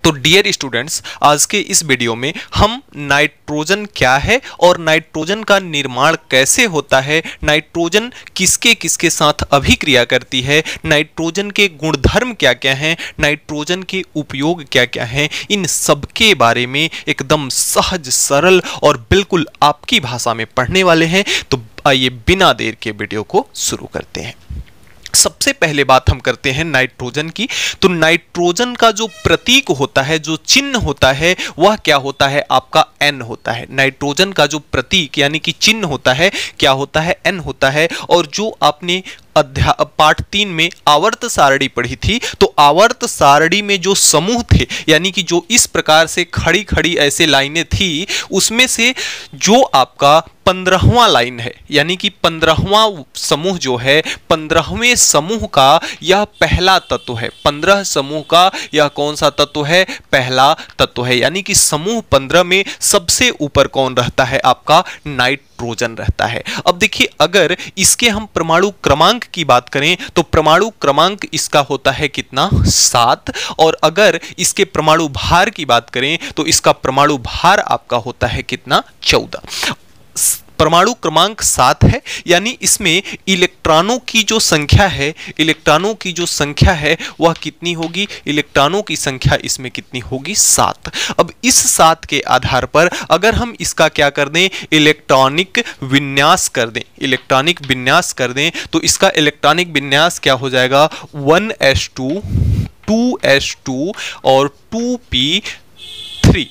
तो dear students, आज के इस वीडियो में हम नाइट्रोजन क्या है और नाइट्रोजन का निर्माण कैसे होता है, नाइट्रोजन किसके किसके साथ अभिक्रिया करती है, नाइट्रोजन के गुणधर्म क्या क्या हैं, नाइट्रोजन के उपयोग क्या क्या हैं, इन सब के बारे में एकदम सहज सरल और बिल्कुल आपकी भाषा में पढ़ने वाले हैं। तो आइए बिना देर के वीडियो को शुरू करते हैं। सबसे पहले बात हम करते हैं नाइट्रोजन की। तो नाइट्रोजन का जो प्रतीक होता है, जो चिन्ह होता है, वह क्या होता है? आपका N होता है। नाइट्रोजन का जो प्रतीक यानी कि चिन्ह होता है क्या होता है? N होता है। और जो आपने पाठ 3 में आवर्त सारणी पढ़ी थी, तो आवर्त सारणी में जो समूह थे यानी कि जो इस प्रकार से खड़ी खड़ी ऐसे लाइनें थी, उसमें से जो आपका 15वां लाइन है यानी कि 15वां समूह जो है, 15वें समूह का यह पहला तत्व है। 15 समूह का यह कौन सा तत्व है? पहला तत्व है। यानी कि समूह 15 में सबसे ऊपर कौन रहता है? आपका नाइट्रोजन रहता है। अब देखिए, अगर इसके हम परमाणु क्रमांक की बात करें तो परमाणु क्रमांक इसका होता है कितना? 7। और अगर इसके परमाणु भार की बात करें तो इसका परमाणु भार आपका होता है कितना? 14। परमाणु क्रमांक 7 है, यानी इसमें इलेक्ट्रॉनों की जो संख्या है, इलेक्ट्रॉनों की जो संख्या है वह कितनी होगी? इलेक्ट्रॉनों की संख्या इसमें कितनी होगी? 7। अब इस 7 के आधार पर अगर हम इसका क्या कर दें? इलेक्ट्रॉनिक विन्यास कर दें, इलेक्ट्रॉनिक विन्यास कर दें, तो इसका इलेक्ट्रॉनिक विन्यास क्या हो जाएगा? 1s2 2s2 और 2p3।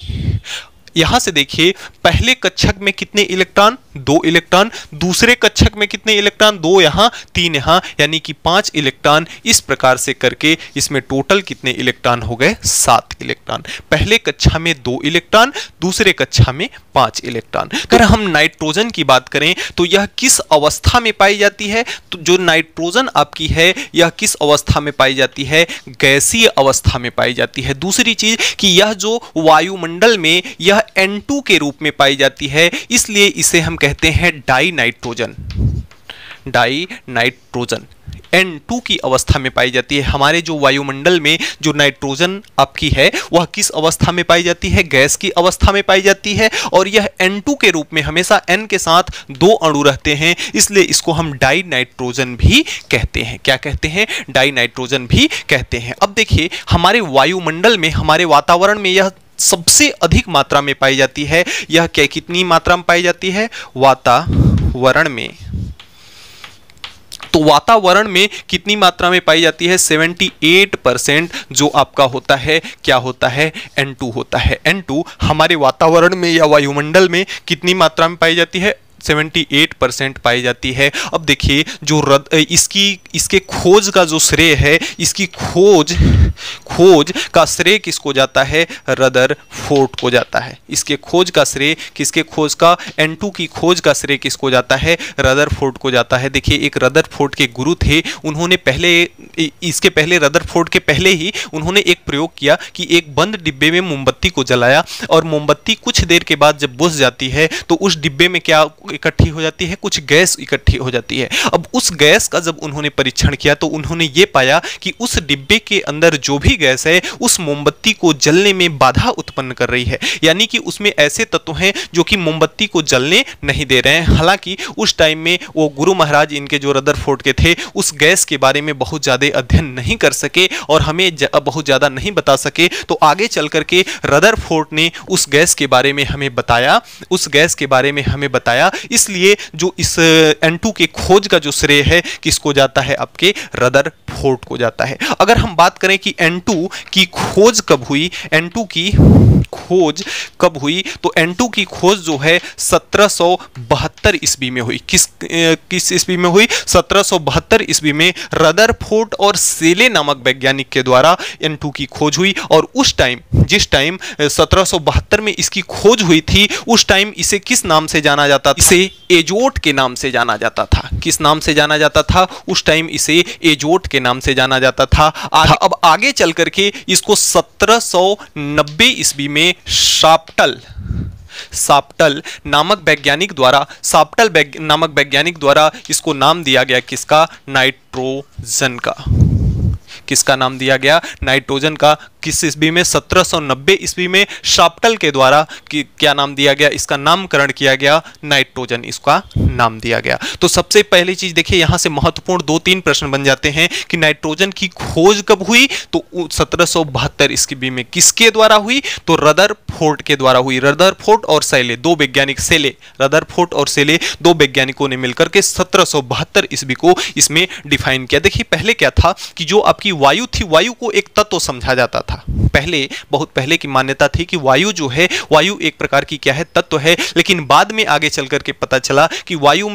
यहां से देखिए, पहले कक्षक में कितने इलेक्ट्रॉन? 2 इलेक्ट्रॉन। दूसरे कक्षक में कितने इलेक्ट्रॉन? 2 यहां 3 यहां, यानी कि 5 इलेक्ट्रॉन। इस प्रकार से करके इसमें टोटल कितने इलेक्ट्रॉन हो गए? 7 इलेक्ट्रॉन। पहले कक्षा में 2 इलेक्ट्रॉन, दूसरे कक्षा में 5 इलेक्ट्रॉन। अगर हम नाइट्रोजन की बात करें तो यह किस अवस्था में पाई जाती है? तो जो नाइट्रोजन आपकी है यह किस अवस्था में पाई जाती है? गैसीय अवस्था में पाई जाती है। दूसरी चीज कि यह जो वायुमंडल में यह N2 के रूप में पाई जाती है, इसलिए इसे हम कहते हैं die nitrogen. Die nitrogen N2 की अवस्था में पाई जाती है। हमारे जो वायुमंडल में जो नाइट्रोजन आपकी है वह किस अवस्था में पाई जाती है? गैस की अवस्था में पाई जाती है। और यह N2 के रूप में हमेशा N के साथ 2 अणु रहते हैं, इसलिए इसको हम डाई नाइट्रोजन भी कहते हैं। क्या कहते हैं? डाई नाइट्रोजन भी कहते हैं। अब देखिए, हमारे वायुमंडल में, हमारे वातावरण में यह सबसे अधिक मात्रा में पाई जाती है। यह क्या कितनी मात्रा में पाई जाती है? वातावरण में। तो वातावरण में कितनी मात्रा में पाई जाती है? 78% जो आपका होता है क्या होता है? N2 होता है। N2 हमारे वातावरण में या वायुमंडल में कितनी मात्रा में पाई जाती है? 78% पाई जाती है। अब देखिए, जो इसके खोज का जो श्रेय है, इसकी खोज का श्रेय किसको जाता है? रदरफोर्ड को जाता है। इसके खोज का श्रेय किसके खोज का? N2 की खोज का श्रेय किसको जाता है? रदरफोर्ड को जाता है। देखिए, एक रदरफोर्ड के गुरु थे, उन्होंने इसके पहले रदरफोर्ड के पहले ही उन्होंने एक प्रयोग किया कि एक बंद डिब्बे में मोमबत्ती को जलाया, और मोमबत्ती कुछ देर के बाद जब बुझ जाती है तो उस डिब्बे में क्या इकट्ठी हो जाती है? कुछ गैस इकट्ठी हो जाती है। अब उस गैस का जब उन्होंने परीक्षण किया तो उन्होंने ये पाया कि उस डिब्बे के अंदर जो भी गैस है उस मोमबत्ती को जलने में बाधा उत्पन्न कर रही है, यानी कि उसमें ऐसे तत्व हैं जो कि मोमबत्ती को जलने नहीं दे रहे हैं। हालांकि उस टाइम में वो गुरु महाराज इनके जो रदरफोर्ड के थे उस गैस के बारे में बहुत ज्यादा अध्ययन नहीं कर सके और हमें बहुत ज्यादा नहीं बता सके। तो आगे चल करके रदरफोर्ड ने उस गैस के बारे में हमें बताया, उस गैस के बारे में हमें बताया। इसलिए जो इस N2 के खोज का जो श्रेय है किसको जाता है? आपके रदरफोर्ड को जाता है। अगर हम बात करें कि N2 की खोज कब हुई, N2 की खोज कब हुई, तो N2 की खोज जो है 1772 ईस्वी में हुई। किस ईस्वी में हुई? 1772 ईस्वी में रदरफोर्ड और सेले नामक वैज्ञानिक के द्वारा N2 की खोज हुई। और उस टाइम, जिस टाइम 1772 में इसकी खोज हुई थी, उस टाइम इसे किस नाम से जाना जाता था? इसे एजोट के नाम से जाना जाता था। किस नाम से जाना जाता था? उस टाइम इसे एजोट के नाम से जाना जाता था। अब आगे चल करके इसको 1790 ईस्वी में शाप्टल नामक वैज्ञानिक द्वारा इसको नाम दिया गया किसका? नाइट्रोजन का। किसका नाम दिया गया? नाइट्रोजन का। किस ईस्वी में? 1790 ईस्वी में शाप्टल के द्वारा क्या नाम दिया गया? इसका नामकरण किया गया, नाइट्रोजन इसका नाम दिया गया। तो सबसे पहली चीज देखिए, यहां से महत्वपूर्ण 2-3 प्रश्न बन जाते हैं कि नाइट्रोजन की खोज कब हुई? तो 1772 ईस्वी में। किसके द्वारा हुई? तो रदरफोर्ड के द्वारा हुई। रदरफोर्ड और सेले, दो वैज्ञानिक, सेले, रदरफोर्ड और सेले, दो वैज्ञानिकों ने मिलकर के 1772 ईस्वी को इसमें डिफाइन किया। देखिए पहले क्या था कि जो आपकी वायु थी, वायु को एक तत्व समझा जाता था। पहले, बहुत पहले की मान्यता थी कि वायु जो है, वायु एक प्रकार की क्या है? तत्व है। लेकिन बाद में आगे चल करके पता चला कि वायु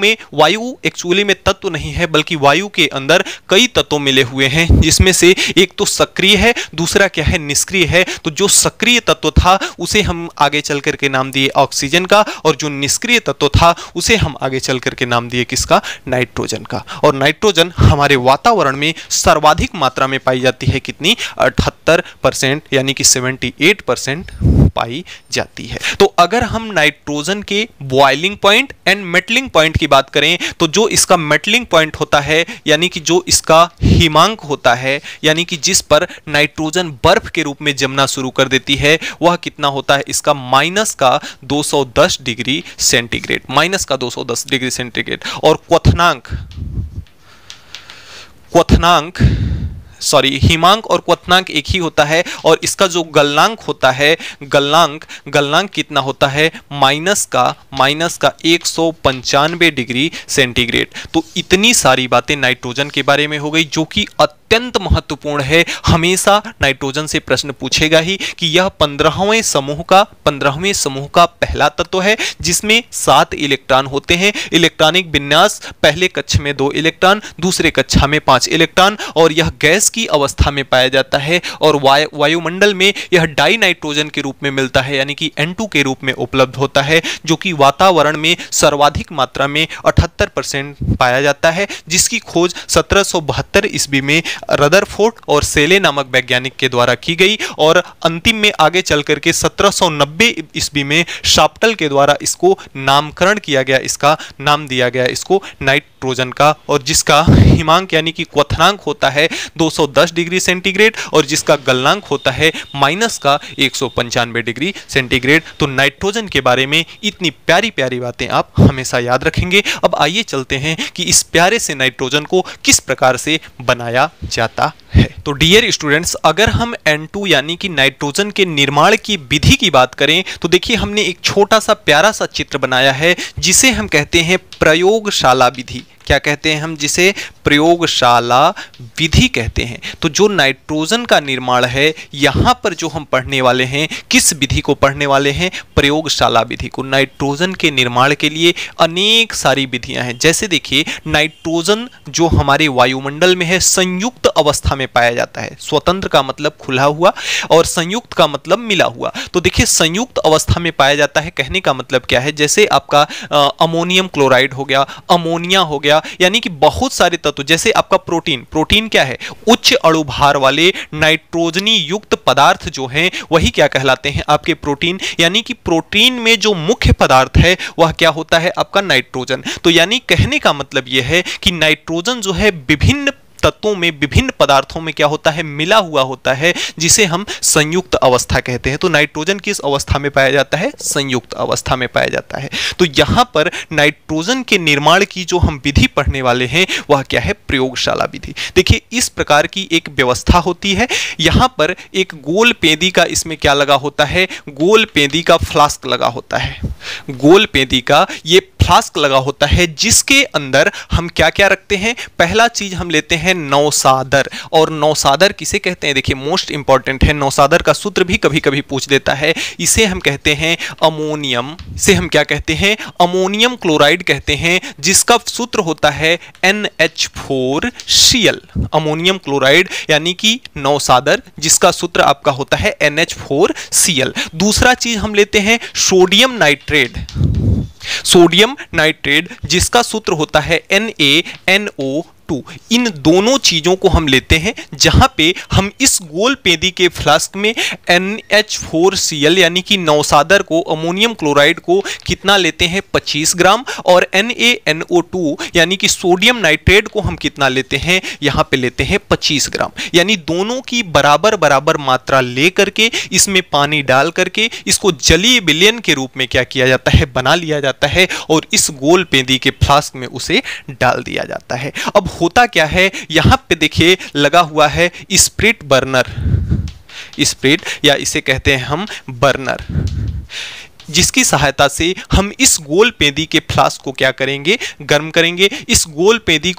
एक्चुअली में तत्व नहीं है, बल्कि वायु के अंदर कई तत्व मिले हुए हैं, जिसमें से एक तो सक्रिय है, दूसरा क्या है? निष्क्रिय है। तो जो सक्रिय तत्व था उसे हम आगे चल करके नाम दिए ऑक्सीजन का, और जो निष्क्रिय तत्व था उसे हम आगे चल करके नाम दिए किसका? नाइट्रोजन का। और नाइट्रोजन हमारे वातावरण में सर्वाधिक मात्रा में पाई जाती है। कितनी? 78%, यानी कि 78% पाई जाती है। तो अगर हम नाइट्रोजन के boiling point and metalling point की बात करें, तो जो इसका मेटलिंग पॉइंट होता है, यानी कि जो इसका हिमांक होता है, यानी कि जिस पर नाइट्रोजन बर्फ के रूप में जमना शुरू कर देती है, वह कितना होता है? इसका माइनस का 210 डिग्री सेंटीग्रेड, माइनस का 210 डिग्री सेंटीग्रेड। और हिमांक और क्वथनांक एक ही होता है। और इसका जो गलनांक होता है, गलनांक कितना होता है? माइनस का 195 डिग्री सेंटीग्रेड। तो इतनी सारी बातें नाइट्रोजन के बारे में हो गई, जो कि अत्यंत महत्वपूर्ण है। हमेशा नाइट्रोजन से प्रश्न पूछेगा ही कि यह 15वें समूह का पहला तत्व है, जिसमें 7 इलेक्ट्रॉन होते हैं। इलेक्ट्रॉनिक विन्यास, पहले कक्षा में 2 इलेक्ट्रॉन, दूसरे कक्षा में 5 इलेक्ट्रॉन, और यह गैस की अवस्था में पाया जाता है। और वायुमंडल में यह डाई नाइट्रोजन के रूप में मिलता है, यानी कि N2 के रूप में उपलब्ध होता है, जो कि वातावरण में सर्वाधिक मात्रा में 78% पाया जाता है, जिसकी खोज 1772 ईस्वी में रदरफोर्ड और सेले नामक वैज्ञानिक के द्वारा की गई। और अंतिम में आगे चल करके 1790 ईस्वी में शाप्टल के द्वारा इसको नामकरण किया गया, इसका नाम दिया गया इसको नाइट्रोजन का। और जिसका हिमांक यानी कि क्वथनांक होता है 210 डिग्री सेंटीग्रेड, और जिसका गलनांक होता है माइनस का 195 डिग्री सेंटीग्रेड। तो नाइट्रोजन के बारे में इतनी प्यारी प्यारी बातें आप हमेशा याद रखेंगे। अब आइए चलते हैं कि इस प्यारे से नाइट्रोजन को किस प्रकार से बनाया जाता है। तो डियर स्टूडेंट्स, अगर हम N2 यानी कि नाइट्रोजन के निर्माण की विधि की बात करें, तो देखिए हमने एक छोटा सा प्यारा सा चित्र बनाया है, जिसे हम कहते हैं प्रयोगशाला विधि। क्या कहते हैं हम? जिसे प्रयोगशाला विधि कहते हैं। तो जो नाइट्रोजन का निर्माण है, यहां पर जो हम पढ़ने वाले हैं, किस विधि को पढ़ने वाले हैं? प्रयोगशाला विधि को। नाइट्रोजन के निर्माण के लिए अनेक सारी विधियां हैं। जैसे देखिए, नाइट्रोजन जो हमारे वायुमंडल में है, संयुक्त अवस्था में पाया जाता है। स्वतंत्र का मतलब खुला हुआ, और संयुक्त का मतलब मिला हुआ। तो देखिए, संयुक्त अवस्था में पाया जाता है, कहने का मतलब क्या है? जैसे आपका अमोनियम क्लोराइड हो गया, अमोनिया हो गया, यानी कि बहुत सारे तत्व। जैसे आपका प्रोटीन क्या है? उच्च अणुभार वाले नाइट्रोजनी युक्त पदार्थ जो हैं, वही क्या कहलाते हैं? आपके प्रोटीन। यानी कि प्रोटीन में जो मुख्य पदार्थ है वह क्या होता है? आपका नाइट्रोजन। तो यानी कहने का मतलब यह है कि नाइट्रोजन जो है विभिन्न तत्वों में, विभिन्न पदार्थों में क्या होता है? मिला हुआ होता है, जिसे हम संयुक्त अवस्था कहते हैं। तो नाइट्रोजन किस अवस्था में पाया जाता है? संयुक्त अवस्था में पाया जाता है। तो यहां पर नाइट्रोजन के निर्माण की जो हम विधि पढ़ने वाले हैं, वह क्या है? प्रयोगशाला विधि। देखिए, इस प्रकार की एक व्यवस्था होती है। यहां पर एक गोल पेंदी का इसमें क्या लगा होता है? गोल पेंदी का फ्लास्क लगा होता है। गोल पेंदी का ये फ्लास्क लगा होता है, जिसके अंदर हम क्या क्या रखते हैं? पहला चीज हम लेते हैं नौसादर। और नौसादर किसे कहते हैं? देखिए, मोस्ट इंपॉर्टेंट है। नौसादर का सूत्र भी कभी कभी पूछ देता है। इसे हम कहते हैं अमोनियम। इसे हम क्या कहते हैं? अमोनियम क्लोराइड कहते हैं, जिसका सूत्र होता है NH4Cl। अमोनियम क्लोराइड यानी कि नौसादर, जिसका सूत्र आपका होता है NH4Cl। दूसरा चीज हम लेते हैं सोडियम नाइट्रेट, जिसका सूत्र होता है NaNO2। N2, इन दोनों चीजों को हम लेते हैं, जहां पे हम इस गोल पेंदी के फ्लास्क में NH4Cl यानी कि नौसादर को, अमोनियम क्लोराइड को कितना लेते हैं 25 ग्राम, और NaNO2 यानी कि सोडियम नाइट्रेट को हम कितना लेते हैं, यहां पे लेते हैं 25 ग्राम। यानी दोनों की बराबर बराबर मात्रा लेकर के इसमें पानी डाल करके इसको जलीय विलयन के रूप में क्या किया जाता है, बना लिया जाता है, और इस गोल पेंदी के फ्लास्क में उसे डाल दिया जाता है। अब होता क्या है, यहां पे देखिए लगा हुआ है स्प्रिट बर्नर, स्प्रिट या इसे कहते हैं हम बर्नर, जिसकी सहायता से हम इस गोल पेंदी के फ्लास्क को क्या करेंगे, गर्म करेंगे। इस गोल पेंदी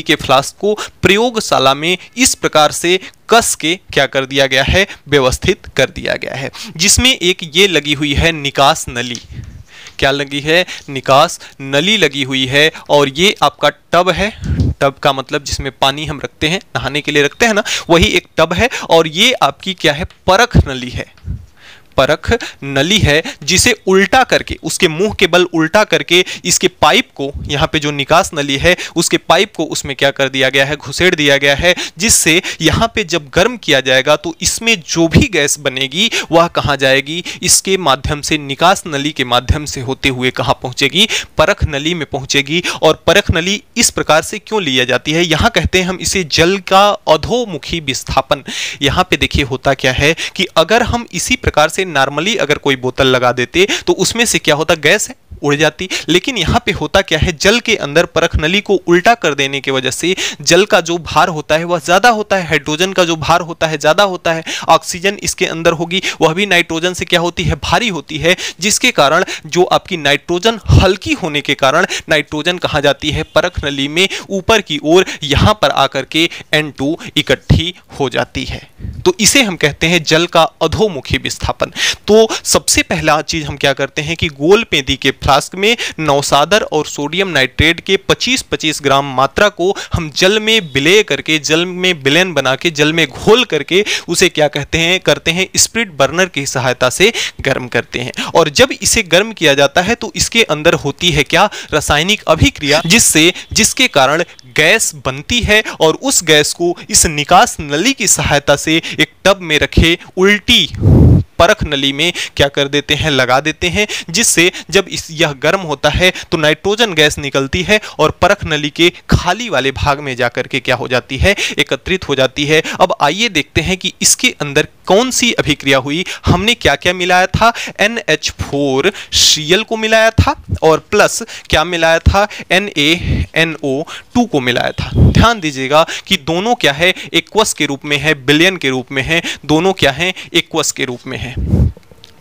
के फ्लास्क को प्रयोगशाला में इस प्रकार से कस के क्या कर दिया गया है, व्यवस्थित कर दिया गया है, जिसमें एक ये लगी हुई है निकास नली। क्या लगी है, निकास नली लगी हुई है, और ये आपका टब है, टब का मतलब जिसमें पानी हम रखते हैं, नहाने के लिए रखते हैं ना, वही एक टब है। और ये आपकी क्या है, परख नली है, परख नली है, जिसे उल्टा करके, उसके मुंह के बल उल्टा करके इसके पाइप को, यहाँ पे जो निकास नली है उसके पाइप को उसमें क्या कर दिया गया है, घुसेड़ दिया गया है, जिससे यहाँ पे जब गर्म किया जाएगा तो इसमें जो भी गैस बनेगी वह कहाँ जाएगी, इसके माध्यम से, निकास नली के माध्यम से होते हुए कहाँ पहुंचेगी, परख नली में पहुंचेगी। और परख नली इस प्रकार से क्यों लिया जाती है, यहाँ कहते हैं हम इसे जल का अधोमुखी विस्थापन। यहाँ पे देखिए होता क्या है कि अगर हम इसी प्रकार से नॉर्मली अगर कोई बोतल लगा देते तो उसमें से क्या होता, गैस है उड़ जाती, लेकिन यहाँ पे होता क्या है, जल के अंदर परख नली को उल्टा कर देने की वजह से जल का जो भार होता है वह ज्यादा होता है, हाइड्रोजन का जो भार होता है ज्यादा होता है, ऑक्सीजन इसके अंदर होगी, वह भी नाइट्रोजन से क्या होती है, भारी होती है, जिसके कारण जो आपकी नाइट्रोजन हल्की होने के कारण नाइट्रोजन कहाँ जाती है, परख नली में ऊपर की ओर, यहाँ पर आकर के N2 इकट्ठी हो जाती है। तो इसे हम कहते हैं जल का अधोमुखी विस्थापन। तो सबसे पहला चीज हम क्या करते हैं कि गोल पेंदी के फ्लास्क में नौसादर और सोडियम नाइट्रेट के 25-25 ग्राम मात्रा को हम जल में विलय करके, जल में विलयन बना के, जल में घोल करके उसे क्या करते हैं स्प्रिट बर्नर की सहायता से गर्म करते हैं। और जब इसे गर्म किया जाता है तो इसके अंदर होती है क्या, रासायनिक अभिक्रिया, जिसके कारण गैस बनती है, और उस गैस को इस निकास नली की सहायता से एक टब में रखे उल्टी परख नली में क्या कर देते हैं, लगा देते हैं, जिससे जब यह गर्म होता है तो नाइट्रोजन गैस निकलती है और परख नली के खाली वाले भाग में जाकर के क्या हो जाती है, एकत्रित हो जाती है। अब आइए देखते हैं कि इसके अंदर कौन सी अभिक्रिया हुई। हमने क्या क्या मिलाया था, NH4Cl को मिलाया था, और प्लस क्या मिलाया था, NaNO2 को मिलाया था। ध्यान दीजिएगा कि दोनों क्या है, एक्वस के रूप में है, विलयन के रूप में है, दोनों क्या है, एक्वस के रूप में है,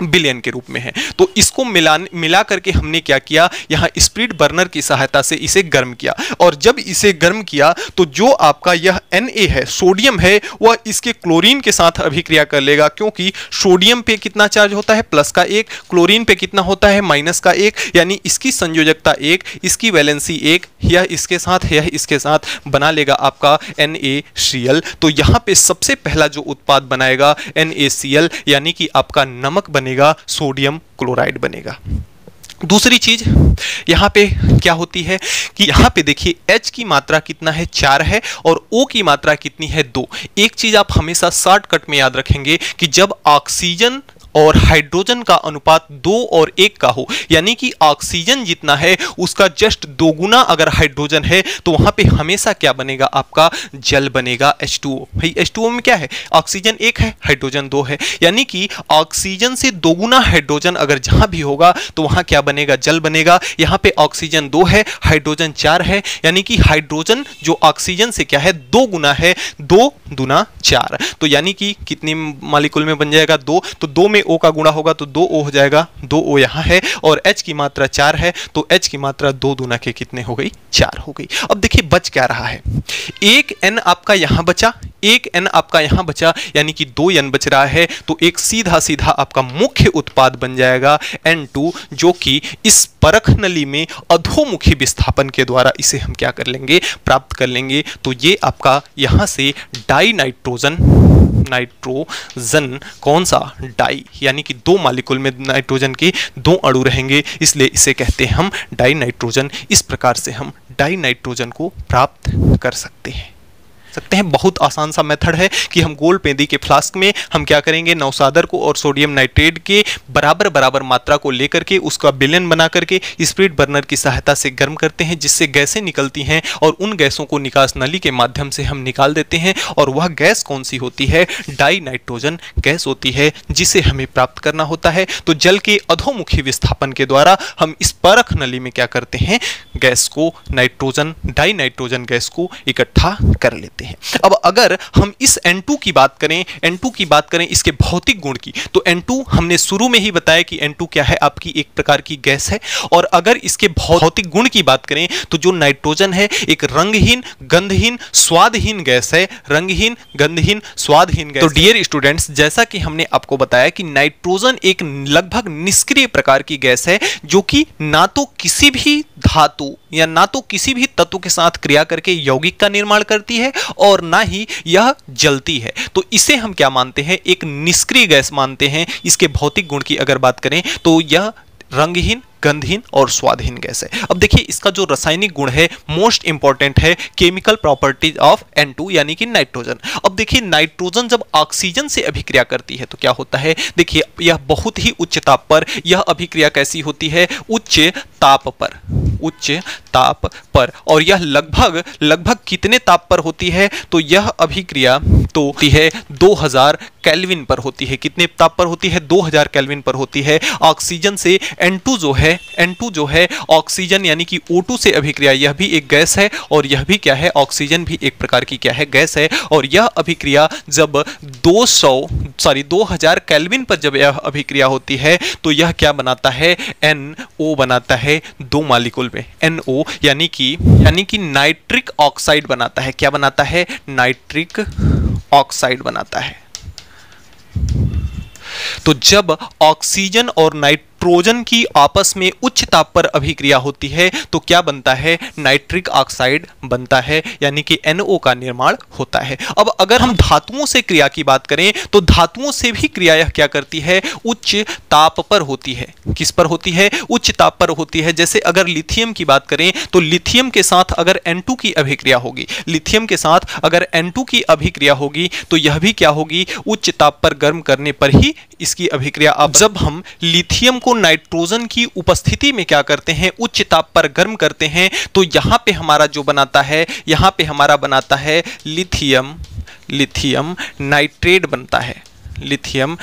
बिलियन के रूप में है। तो इसको मिला करके हमने क्या किया, यहाँ स्प्रिट बर्नर की सहायता से इसे गर्म किया, और जब इसे गर्म किया तो जो आपका यह Na है, सोडियम है, वह इसके क्लोरीन के साथ अभिक्रिया कर लेगा, क्योंकि सोडियम पे कितना चार्ज होता है, +1, क्लोरीन पे कितना होता है, -1, यानी इसकी संयोजकता 1, इसकी वैलेंसी 1, यह इसके साथ, यह इसके साथ बना लेगा आपका NaCl। तो यहाँ पे सबसे पहला जो उत्पाद बनाएगा NaCl, यानी कि आपका नमक बनेगा, सोडियम क्लोराइड बनेगा। दूसरी चीज यहाँ पे क्या होती है कि यहाँ पे देखिए H की मात्रा कितना है, 4 है, और O की मात्रा कितनी है, 2। एक चीज आप हमेशा शॉर्टकट में याद रखेंगे कि जब ऑक्सीजन और हाइड्रोजन का अनुपात 2 और 1 का हो, यानी कि ऑक्सीजन जितना है उसका जस्ट 2 गुना अगर हाइड्रोजन है, तो वहां पे हमेशा क्या बनेगा, आपका जल बनेगा, H2O। भाई H2O में क्या है, ऑक्सीजन 1 है, हाइड्रोजन 2 है, यानी कि ऑक्सीजन से 2 गुना हाइड्रोजन अगर जहां भी होगा तो वहां क्या बनेगा, जल बनेगा। यहाँ पे ऑक्सीजन 2 है, हाइड्रोजन 4 है, यानी कि हाइड्रोजन जो ऑक्सीजन से क्या है, 2 गुना है, 2 दूना 4, तो यानी कि कितनी मॉलिक्यूल में बन जाएगा, 2, तो 2 में O का गुणा होगा तो 2O हो जाएगा, 2O यहाँ है, और H की मात्रा 4 है, तो H की मात्रा 2 दूना के कितने हो गई, 4 हो गई। अब देखिए बच क्या रहा है, एक N आपका यहाँ बचा, एक N आपका यहाँ बचा, यानी कि 2 N बच रहा है, तो एक सीधा सीधा आपका मुख्य उत्पाद बन जाएगा N2, जो कि इस परख नली में अधोमुखी विस्थापन के द्वारा इसे हम क्या कर लेंगे, प्राप्त कर लेंगे। तो ये आपका यहाँ से डाई नाइट्रोजन नाइट्रोजन कौन सा, डाई, यानी कि 2 मॉलिक्यूल में नाइट्रोजन के 2 अणु रहेंगे, इसलिए इसे कहते हैं हम डाई नाइट्रोजन। इस प्रकार से हम डाई नाइट्रोजन को प्राप्त कर सकते हैं। बहुत आसान सा मेथड है कि हम गोल पेंदी के फ्लास्क में हम क्या करेंगे, नौसादर को और सोडियम नाइट्रेट के बराबर बराबर मात्रा को लेकर के उसका विलयन बना करके स्प्लिट बर्नर की सहायता से गर्म करते हैं, जिससे गैसें निकलती हैं और उन गैसों को निकास नली के माध्यम से हम निकाल देते हैं। और वह गैस कौन सी होती है, डाई नाइट्रोजन गैस होती है, जिसे हमें प्राप्त करना होता है। तो जल के अधोमुखी विस्थापन के द्वारा हम इस परख नली में क्या करते हैं, गैस को, नाइट्रोजन, डाई नाइट्रोजन गैस को इकट्ठा कर लेते हैं। अब अगर हम इस N2 की बात करें, इसके भौतिक गुण की, तो N2 हमने शुरू में ही बताया कि N2 क्या है, आपकी एक प्रकार की गैस है। और अगर इसके भौतिक गुण की बात करें तो जो नाइट्रोजन है एक रंगहीन, गंधहीन, स्वादहीन गैस है, रंगहीन, गंधहीन, स्वादहीन गैस। तो डियर स्टूडेंट्स, जैसा कि हमने आपको बताया कि नाइट्रोजन एक लगभग निष्क्रिय प्रकार की गैस है, जो कि ना तो किसी भी धातु या ना तो किसी भी तत्व के साथ क्रिया करके यौगिक का निर्माण करती है और ना ही यह जलती है। तो इसे हम क्या मानते हैं, एक निष्क्रिय गैस मानते हैं। इसके भौतिक गुण की अगर बात करें तो यह रंगहीन, गंधहीन और स्वादहीन गैस है। अब देखिए इसका जो रासायनिक गुण है मोस्ट इंपॉर्टेंट है, केमिकल प्रॉपर्टीज ऑफ N2 यानी कि नाइट्रोजन। अब देखिए नाइट्रोजन जब ऑक्सीजन से अभिक्रिया करती है तो क्या होता है, देखिए यह बहुत ही उच्च ताप पर, यह अभिक्रिया कैसी होती है, उच्च ताप पर। और यह लगभग कितने ताप पर होती है, तो यह अभिक्रिया तो होती है 2000 केल्विन पर होती है। कितने ताप पर होती है, 2000 केल्विन पर होती है। ऑक्सीजन से N2 जो है ऑक्सीजन यानी कि O2 से अभिक्रिया, यह भी एक गैस है और यह भी क्या है, ऑक्सीजन भी एक प्रकार की क्या है, गैस है। और यह अभिक्रिया जब 2000 केल्विन पर जब यह अभिक्रिया होती है तो यह क्या बनाता है, NO बनाता है 2 मॉलिक्यूल में, NO यानी कि नाइट्रिक ऑक्साइड बनाता है। क्या बनाता है, नाइट्रिक ऑक्साइड बनाता है। तो जब ऑक्सीजन और नाइट्रोजन की आपस में उच्च ताप पर अभिक्रिया होती है तो क्या बनता है, नाइट्रिक ऑक्साइड बनता है, यानी कि NO का निर्माण होता है। अब अगर हम धातुओं से क्रिया की बात करें तो धातुओं से भी क्रिया यह क्या करती है, उच्च ताप पर होती है। किस पर होती है, उच्च ताप पर होती है। जैसे अगर लिथियम की बात करें तो लिथियम के साथ अगर N2 की अभिक्रिया होगी, लिथियम के साथ अगर N2 की अभिक्रिया होगी तो यह भी क्या होगी, उच्च ताप पर गर्म करने पर ही इसकी अभिक्रिया। अब जब हम लिथियम को नाइट्रोजन की उपस्थिति में क्या करते हैं, उच्च ताप पर गर्म करते हैं, तो यहां पे हमारा जो बनाता है, यहां पे हमारा बनाता है लिथियम नाइट्रेट बनता है, लिथियम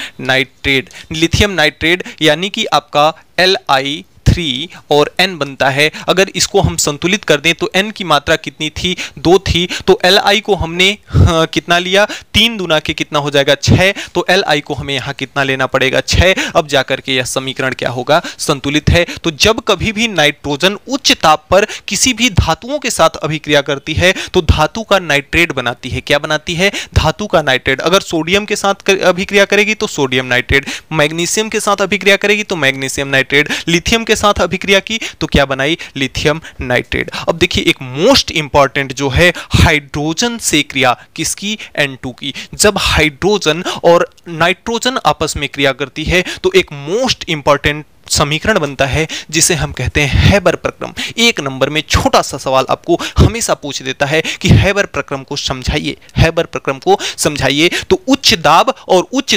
नाइट्रेट यानी कि आपका Li3 और N बनता है। अगर इसको हम संतुलित कर दें तो N की मात्रा कितनी थी, 2 थी, तो Li को हमने कितना लिया, 3 गुना के कितना हो जाएगा, 6। तो Li को हमें यहाँ कितना लेना पड़ेगा, 6। अब जाकर के यह समीकरण क्या होगा, संतुलित है। तो जब कभी भी नाइट्रोजन उच्च ताप पर किसी भी धातुओं के साथ अभिक्रिया करती है तो धातु का नाइट्रेट बनाती है। क्या बनाती है, धातु का नाइट्रेट। अगर सोडियम के साथ अभिक्रिया करेगी तो सोडियम नाइट्रेट, मैग्नीशियम के साथ अभिक्रिया करेगी तो मैग्नीशियम नाइट्रेट, लिथियम के साथ अभिक्रिया की तो क्या बनाई, लिथियम नाइट्रेट। अब देखिए एक मोस्ट इंपॉर्टेंट जो है हाइड्रोजन से क्रिया, किसकी, N2 की। जब हाइड्रोजन और नाइट्रोजन आपस में क्रिया करती है तो एक मोस्ट इंपॉर्टेंट समीकरण बनता है जिसे हम कहते हैं हैबर प्रक्रम। एक नंबर में छोटा सा सवाल आपको हमेशा पूछ देता है कि हैबर प्रक्रम को समझाइए। तो उच्च दाब और उच्च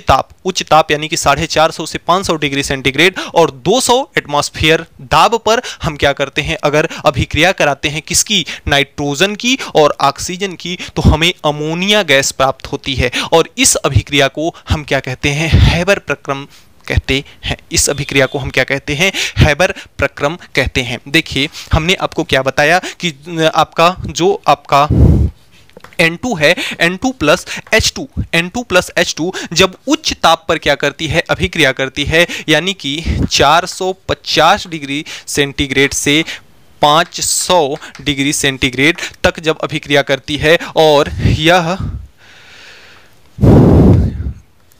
ताप यानी कि 450 से 500 डिग्री सेंटीग्रेड और 200 एटमॉस्फेयर दाब पर हम क्या करते हैं, अगर अभिक्रिया कराते हैं किसकी, नाइट्रोजन की और ऑक्सीजन की, तो हमें अमोनिया गैस प्राप्त होती है। और इस अभिक्रिया को हम क्या कहते हैं, हैबर प्रक्रम कहते हैं। इस अभिक्रिया को हम क्या कहते हैं, हैबर प्रक्रम कहते हैं। देखिए हमने आपको क्या बताया कि आपका N2 है, N2 प्लस H2 जब उच्च ताप पर क्या करती है, अभिक्रिया करती है, यानी कि 450 डिग्री सेंटीग्रेड से 500 डिग्री सेंटीग्रेड तक जब अभिक्रिया करती है और यह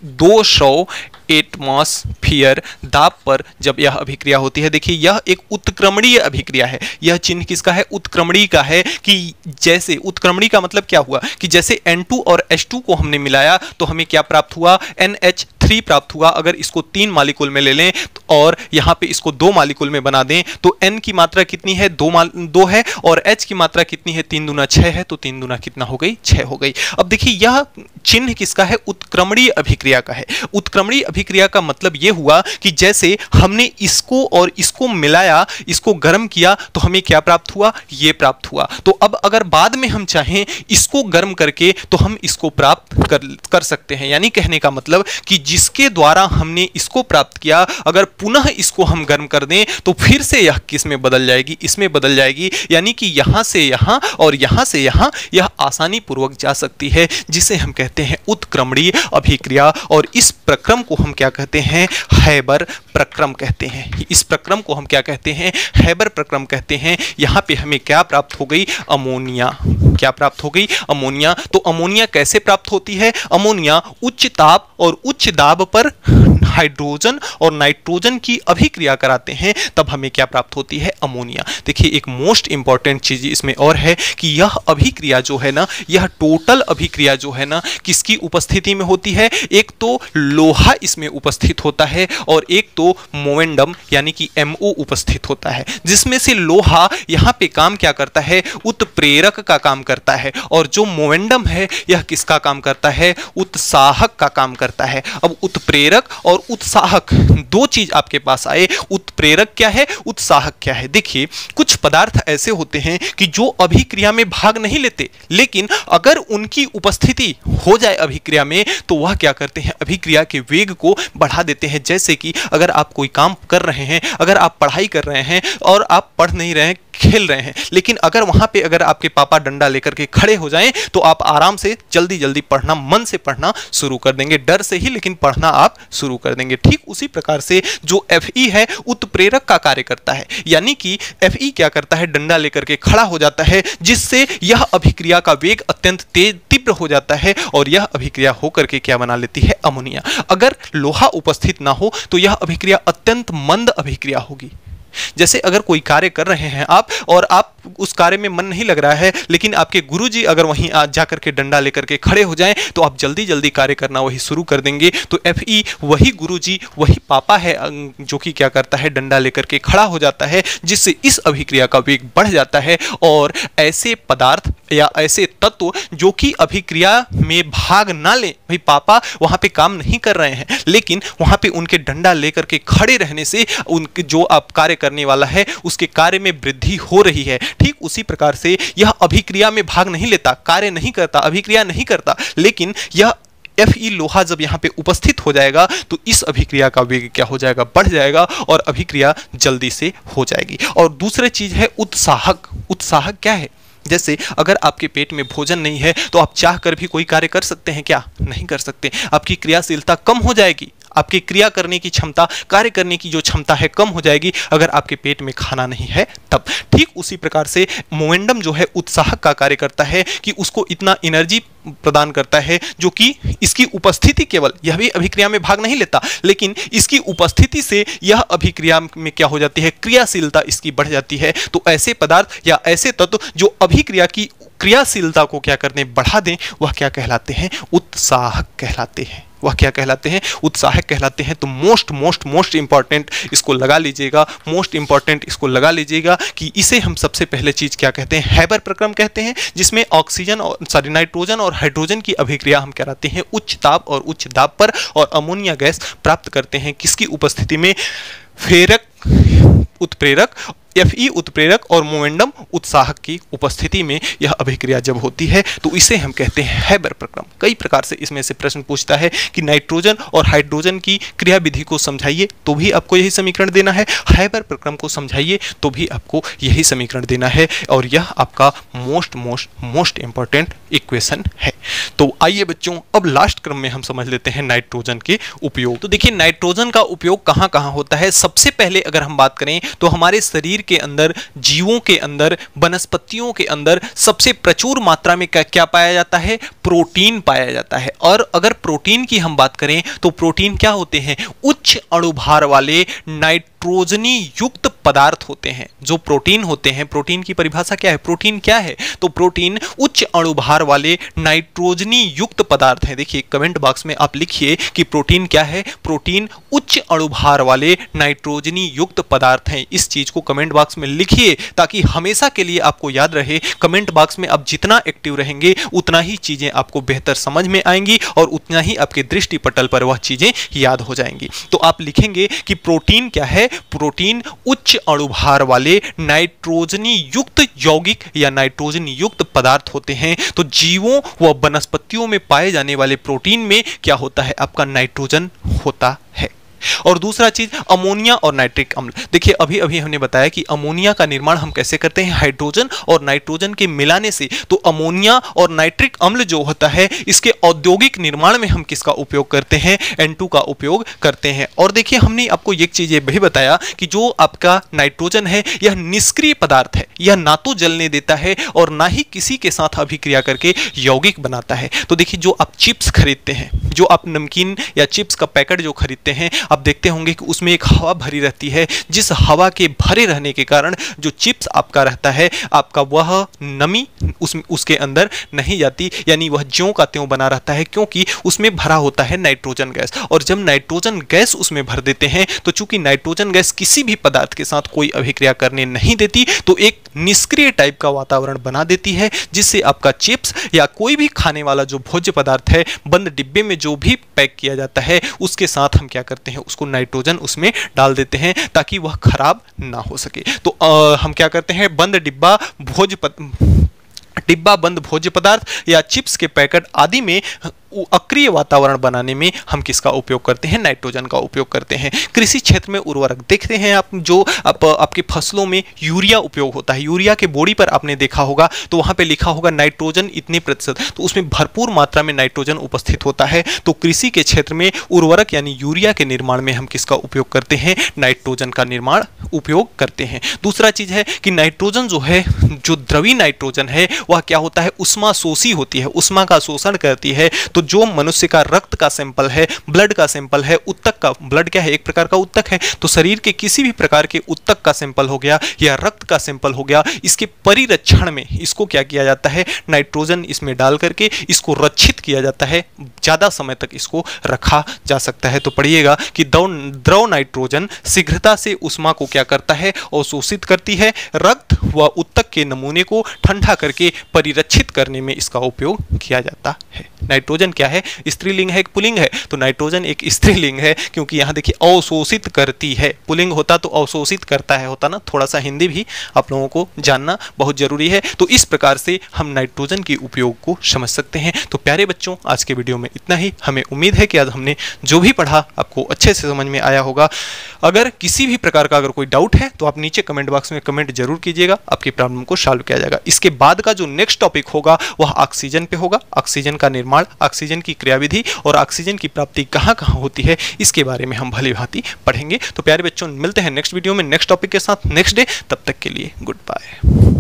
200 एटमॉस्फियर दाब पर जब यह अभिक्रिया होती है, देखिए यह एक उत्क्रमणीय अभिक्रिया है। यह चिन्ह किसका है? उत्क्रमणीय का है। कि जैसे उत्क्रमणीय का मतलब क्या हुआ कि जैसे N2 और H2 को हमने मिलाया तो हमें क्या प्राप्त हुआ? NH3 प्राप्त हुआ। अगर इसको 3 मालिक्यूल में ले लें और यहाँ पे इसको 2 मालिक्यूल में बना दें तो N की मात्रा कितनी है? 2 है, और H की मात्रा कितनी है? 3 दूना 6 है, तो 3 दूना कितना हो गई? 6 हो गई। अब देखिए यह चिन्ह किसका है? उत्क्रमणीय अभिक्रिया का है। उत्क्रमणीय अभिक्रिया का मतलब यह हुआ कि जैसे हमने इसको और इसको मिलाया, इसको गर्म किया तो हमें क्या प्राप्त हुआ? ये प्राप्त हुआ। तो अब अगर बाद में हम चाहें इसको गर्म करके तो हम इसको प्राप्त कर सकते हैं। यानी कहने का मतलब कि जिसके द्वारा हमने इसको प्राप्त किया, अगर पुनः इसको हम गर्म कर दें तो फिर से यह किस में बदल जाएगी? इसमें बदल जाएगी। यानी कि यहां से यहां और यहां से यहां यह आसानी पूर्वक जा सकती है, जिसे हम कहते हैं उत्क्रमणीय अभिक्रिया। और इस प्रक्रम को हम क्या कहते हैं? हैबर प्रक्रम कहते हैं। इस प्रक्रम को हम क्या कहते हैं? हैबर प्रक्रम कहते हैं। यहां पे हमें क्या प्राप्त हो गई? अमोनिया। क्या प्राप्त हो गई? अमोनिया। तो अमोनिया कैसे प्राप्त होती है? अमोनिया उच्च ताप और उच्च दाब पर हाइड्रोजन और नाइट्रोजन की अभिक्रिया कराते हैं, तब हमें क्या प्राप्त होती है? अमोनिया। देखिए एक मोस्ट इंपॉर्टेंट चीज इसमें और है कि यह अभिक्रिया जो है ना, यह टोटल अभिक्रिया जो है ना, किसकी उपस्थिति में होती है? एक तो लोहा इसमें उपस्थित होता है और एक तो मोमेंडम यानी कि MO उपस्थित होता है, जिसमें से लोहा यहां पे काम क्या करता है? उत्प्रेरक का काम करता है, और जो मोमेंडम है यह किसका काम करता है? उत्साहक का काम करता है। अब उत्प्रेरक और उत्साहक दो चीज आपके पास आए। उत्प्रेरक क्या है? उत्साहक क्या है? देखिए कुछ पदार्थ ऐसे होते हैं कि जो अभिक्रिया में भाग नहीं लेते, लेकिन अगर उनकी उपस्थिति हो जाए अभिक्रिया में तो वह क्या करते हैं? अभिक्रिया के वेग को बढ़ा देते हैं। जैसे कि अगर आप कोई काम कर रहे हैं, अगर आप पढ़ाई कर रहे हैं और आप पढ़ नहीं रहे हैं, खेल रहे हैं, लेकिन अगर वहां पे अगर आपके पापा डंडा लेकर के खड़े हो जाएं तो आप आराम से जल्दी जल्दी पढ़ना, मन से पढ़ना शुरू कर देंगे, डर से ही, लेकिन पढ़ना आप शुरू कर देंगे। ठीक उसी प्रकार से जो Fe है उत्प्रेरक का कार्य करता है। यानी कि Fe क्या करता है? डंडा लेकर के खड़ा हो जाता है, जिससे यह अभिक्रिया का वेग अत्यंत तेज तीव्र हो जाता है और यह अभिक्रिया होकर के क्या बना लेती है? अमोनिया। अगर लोहा उपस्थित ना हो तो यह अभिक्रिया अत्यंत मंद अभिक्रिया होगी। जैसे अगर कोई कार्य कर रहे हैं आप और आप उस कार्य में मन नहीं लग रहा है, लेकिन आपके गुरुजी अगर वहीं जाकर के डंडा लेकर के खड़े हो जाएं तो आप जल्दी जल्दी कार्य करना वही शुरू कर देंगे। तो Fe वही गुरुजी, वही पापा है जो कि क्या करता है? डंडा लेकर के खड़ा हो जाता है, जिससे इस अभिक्रिया का वेग बढ़ जाता है। और ऐसे पदार्थ या ऐसे तत्व जो कि अभिक्रिया में भाग ना लें, भाई पापा वहां पे काम नहीं कर रहे हैं, लेकिन वहां पे उनके डंडा लेकर के खड़े रहने से उनके जो आप कार्य करने वाला है उसके कार्य में वृद्धि हो रही है। ठीक उसी प्रकार से यह अभिक्रिया में भाग नहीं लेता, कार्य नहीं करता, अभिक्रिया नहीं करता, लेकिन यह Fe लोहा जब यहाँ पे उपस्थित हो जाएगा तो इस अभिक्रिया का वेग क्या हो जाएगा? बढ़ जाएगा और अभिक्रिया जल्दी से हो जाएगी। और दूसरी चीज है उत्साहक। उत्साहक क्या है? जैसे अगर आपके पेट में भोजन नहीं है तो आप चाह कर भी कोई कार्य कर सकते हैं क्या? नहीं कर सकते। आपकी क्रियाशीलता कम हो जाएगी, आपकी क्रिया करने की क्षमता, कार्य करने की जो क्षमता है कम हो जाएगी अगर आपके पेट में खाना नहीं है तब। ठीक उसी प्रकार से मोमेंडम जो है उत्साहक का कार्य करता है कि उसको इतना एनर्जी प्रदान करता है जो कि इसकी उपस्थिति, केवल यह भी अभिक्रिया में भाग नहीं लेता, लेकिन इसकी उपस्थिति से यह अभिक्रिया में क्या हो जाती है? क्रियाशीलता इसकी बढ़ जाती है। तो ऐसे पदार्थ या ऐसे तत्व जो अभिक्रिया की क्रियाशीलता को क्या करते हैं? बढ़ा दें, वह क्या कहलाते हैं? उत्साहक कहलाते हैं। वह क्या कहलाते हैं? उत्साहक कहलाते हैं। तो मोस्ट इंपॉर्टेंट इसको लगा लीजिएगा, मोस्ट इंपॉर्टेंट इसको लगा लीजिएगा कि इसे हम सबसे पहले चीज क्या कहते हैं? हैबर प्रक्रम कहते हैं, जिसमें ऑक्सीजन और नाइट्रोजन और हाइड्रोजन की अभिक्रिया हम कराते हैं उच्च ताप और उच्च दाब पर, और अमोनिया गैस प्राप्त करते हैं किसकी उपस्थिति में? फेरक उत्प्रेरक, Fe उत्प्रेरक और मोमेंडम उत्साहक की उपस्थिति में यह अभिक्रिया जब होती है तो इसे हम कहते हैं हैबर प्रक्रम। कई प्रकार से इसमें से प्रश्न पूछता है कि नाइट्रोजन और हाइड्रोजन की क्रिया विधि को समझाइए, तो भी आपको यही समीकरण देना है। हैबर प्रक्रम को समझाइए तो भी आपको यही समीकरण देना है, और यह आपका मोस्ट इंपॉर्टेंट इक्वेशन है। तो आइए बच्चों, अब लास्ट क्रम में हम समझ लेते हैं नाइट्रोजन के उपयोग। तो देखिए नाइट्रोजन का उपयोग कहाँ कहाँ होता है। सबसे पहले अगर हम बात करें तो हमारे शरीर शरीर के अंदर, जीवों के अंदर, वनस्पतियों के अंदर सबसे प्रचुर मात्रा में क्या पाया जाता है? प्रोटीन पाया जाता है। और अगर प्रोटीन की हम बात करें तो प्रोटीन क्या होते हैं? उच्च अणुभार वाले नाइट्रोजनी युक्त पदार्थ होते हैं। जो प्रोटीन होते हैं, प्रोटीन की परिभाषा क्या है? प्रोटीन क्या है? तो प्रोटीन उच्च अणुभार वाले नाइट्रोजनी युक्त पदार्थ हैं। देखिए कमेंट बॉक्स में आप लिखिए कि प्रोटीन क्या है। प्रोटीन उच्च अणुभार वाले नाइट्रोजनी युक्त पदार्थ हैं। इस चीज को कमेंट बॉक्स में लिखिए ताकि हमेशा के लिए आपको याद रहे। कमेंट बॉक्स में आप जितना एक्टिव रहेंगे उतना ही चीजें आपको बेहतर समझ में आएंगी और उतना ही आपके दृष्टि पटल पर वह चीजें याद हो जाएंगी। तो आप लिखेंगे कि प्रोटीन क्या है? प्रोटीन उच्च अणुभार वाले नाइट्रोजनी युक्त यौगिक या नाइट्रोजन युक्त पदार्थ होते हैं। तो जीवों व वनस्पतियों में पाए जाने वाले प्रोटीन में क्या होता है? आपका नाइट्रोजन होता है। और दूसरा चीज अमोनिया और नाइट्रिक अम्ल। देखिए अभी अभी हमने बताया कि अमोनिया का निर्माण हम कैसे करते हैं? हाइड्रोजन और नाइट्रोजन के मिलाने से। तो अमोनिया और नाइट्रिक अम्ल जो होता है इसके औद्योगिक निर्माण में हम किसका उपयोग करते हैं? N2 का उपयोग करते हैं। और देखिए हमने आपको एक चीज ये भी बताया कि जो आपका नाइट्रोजन है यह निष्क्रिय पदार्थ है। यह ना तो जलने देता है और ना ही किसी के साथ अभिक्रिया करके यौगिक बनाता है। तो देखिए जो आप चिप्स खरीदते हैं, जो आप नमकीन या चिप्स का पैकेट जो खरीदते हैं, आप देखते होंगे कि उसमें एक हवा भरी रहती है। जिस हवा के भरे रहने के कारण जो चिप्स आपका रहता है, आपका वह नमी उसके अंदर नहीं जाती, यानी वह ज्यों का त्यों बना रहता है, क्योंकि उसमें भरा होता है नाइट्रोजन गैस। और जब नाइट्रोजन गैस उसमें भर देते हैं तो चूंकि नाइट्रोजन गैस किसी भी पदार्थ के साथ कोई अभिक्रिया करने नहीं देती, तो एक निष्क्रिय टाइप का वातावरण बना देती है, जिससे आपका चिप्स या कोई भी खाने वाला जो भोज्य पदार्थ है बंद डिब्बे में जो भी पैक किया जाता है उसके साथ हम क्या करते हैं? उसको नाइट्रोजन उसमें डाल देते हैं ताकि वह खराब ना हो सके। तो हम क्या करते हैं? डिब्बा बंद भोज्य पदार्थ या चिप्स के पैकेट आदि में अक्रिय वातावरण बनाने में हम किसका उपयोग करते हैं? नाइट्रोजन का उपयोग करते हैं। कृषि क्षेत्र में उर्वरक देखते हैं आप, जो आपके फसलों में यूरिया उपयोग होता है। यूरिया के बोरी पर आपने देखा होगा तो वहां पे लिखा होगा नाइट्रोजन इतने प्रतिशत, तो उसमें भरपूर मात्रा में नाइट्रोजन उपस्थित होता है। तो कृषि के क्षेत्र में उर्वरक यानी यूरिया के निर्माण में हम किसका उपयोग करते हैं? नाइट्रोजन का निर्माण उपयोग करते हैं। दूसरा चीज है कि नाइट्रोजन जो है, जो द्रवी नाइट्रोजन है, वह क्या होता है? उष्मा शोषी होती है, उष्मा का शोषण करती है। तो जो मनुष्य का रक्त का सैंपल है, ब्लड का सैंपल है, उत्तक का, ब्लड क्या है? एक प्रकार का उत्तक है। तो शरीर के किसी भी प्रकार के उत्तक का सैंपल हो गया या रक्त का सैंपल हो गया, इसके परिरक्षण में इसको क्या किया जाता है? नाइट्रोजन इसमें डाल करके इसको रक्षित किया जाता है, ज्यादा समय तक इसको रखा जा सकता है। तो पढ़िएगा कि द्रव नाइट्रोजन शीघ्रता से उष्मा को क्या करता है? अवशोषित करती है। रक्त व उत्तक के नमूने को ठंडा करके परिरक्षित करने में इसका उपयोग किया जाता है। नाइट्रोजन क्या है? स्त्रीलिंग है, एक पुल्लिंग है? तो नाइट्रोजन एक स्त्रीलिंग है, क्योंकि यहां देखिए अवशोषित करती है। पुल्लिंग होता तो अवशोषित करता है होता ना। थोड़ा सा हिंदी भी आप लोगों को जानना बहुत जरूरी है। तो इस प्रकार से हम नाइट्रोजन के उपयोग को समझ सकते हैं। तो प्यारे बच्चों, आज के वीडियो में इतना ही। हमें उम्मीद है कि आज हमने जो भी पढ़ा आपको अच्छे से समझ में आया होगा। अगर किसी भी प्रकार का अगर कोई डाउट है तो आप नीचे कमेंट बॉक्स में कमेंट जरूर कीजिएगा, आपकी प्रॉब्लम को सॉल्व किया जाएगा। इसके बाद का जो नेक्स्ट टॉपिक होगा वह ऑक्सीजन पे होगा। ऑक्सीजन का निर्माण, ऑक्सीजन की क्रियाविधि और ऑक्सीजन की प्राप्ति कहाँ कहाँ होती है, इसके बारे में हम भली भांति पढ़ेंगे। तो प्यारे बच्चों, मिलते हैं नेक्स्ट वीडियो में नेक्स्ट टॉपिक के साथ नेक्स्ट डे। तब तक के लिए गुड बाय।